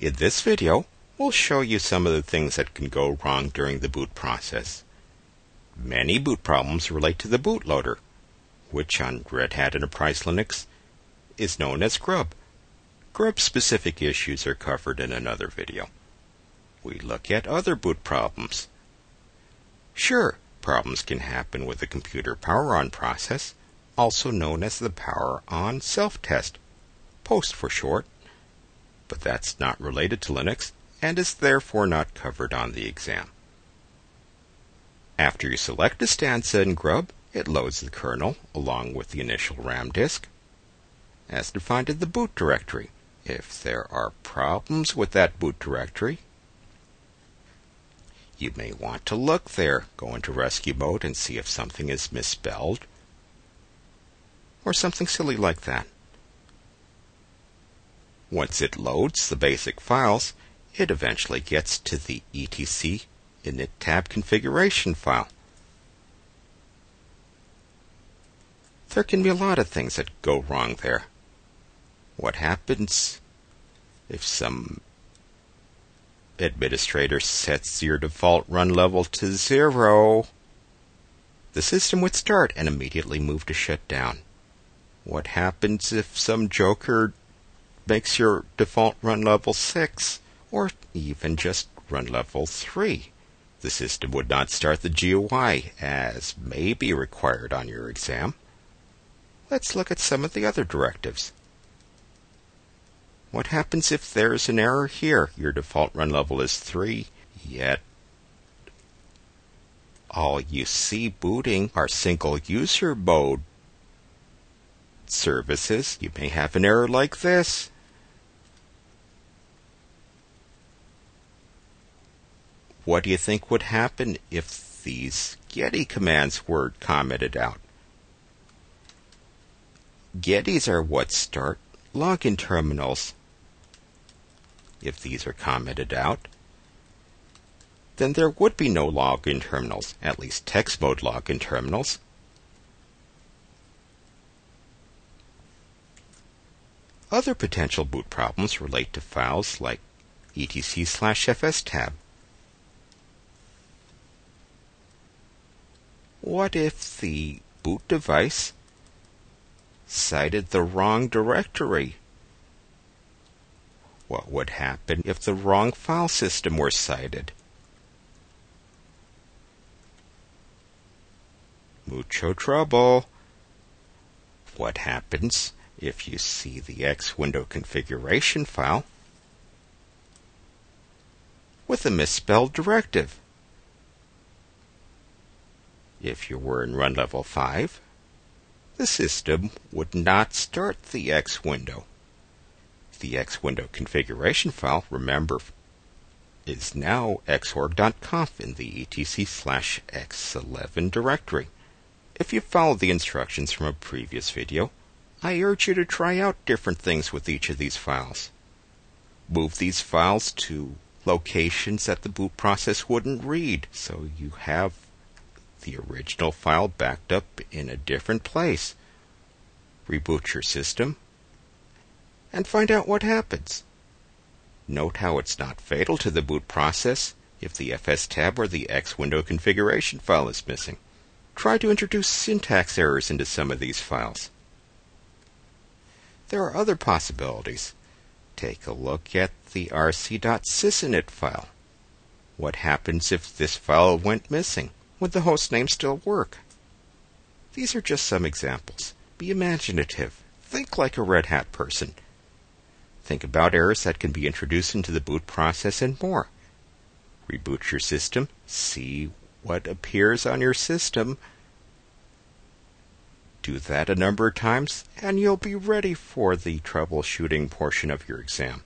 In this video, we'll show you some of the things that can go wrong during the boot process. Many boot problems relate to the bootloader, which on Red Hat Enterprise Linux is known as Grub. Grub-specific issues are covered in another video. We look at other boot problems. Sure, problems can happen with the computer power-on process, also known as the power-on self-test, POST for short, but that's not related to Linux and is therefore not covered on the exam. After you select a stanza in Grub, it loads the kernel along with the initial RAM disk, as defined in the boot directory. If there are problems with that boot directory, you may want to look there, go into rescue mode and see if something is misspelled, or something silly like that. Once it loads the basic files, it eventually gets to the etc init tab configuration file. There can be a lot of things that go wrong there. What happens if some administrator sets your default run level to 0? The system would start and immediately move to shutdown. What happens if some joker makes your default run level 6, or even just run level 3? The system would not start the GUI, as may be required on your exam. Let's look at some of the other directives. What happens if there's an error here? Your default run level is 3, yet all you see booting are single user mode services. You may have an error like this. What do you think would happen if these Getty commands were commented out? Gettys are what start login terminals. If these are commented out, then there would be no login terminals, at least text mode login terminals. Other potential boot problems relate to files like etc/fstab. What if the boot device cited the wrong directory? What would happen if the wrong file system were cited? Mucho trouble. What happens if you see the X window configuration file with a misspelled directive? If you were in run level 5, the system would not start the X window. The X window configuration file, remember, is now xorg.conf in the etc/x11 directory. If you followed the instructions from a previous video, I urge you to try out different things with each of these files. Move these files to locations that the boot process wouldn't read, so you have the original file backed up in a different place. Reboot your system and find out what happens. Note how it's not fatal to the boot process if the fstab or the X window configuration file is missing. Try to introduce syntax errors into some of these files. There are other possibilities. Take a look at the rc.sysinit file. What happens if this file went missing? Would the host name still work? These are just some examples. Be imaginative. Think like a Red Hat person. Think about errors that can be introduced into the boot process and more. Reboot your system. See what appears on your system. Do that a number of times, and you'll be ready for the troubleshooting portion of your exam.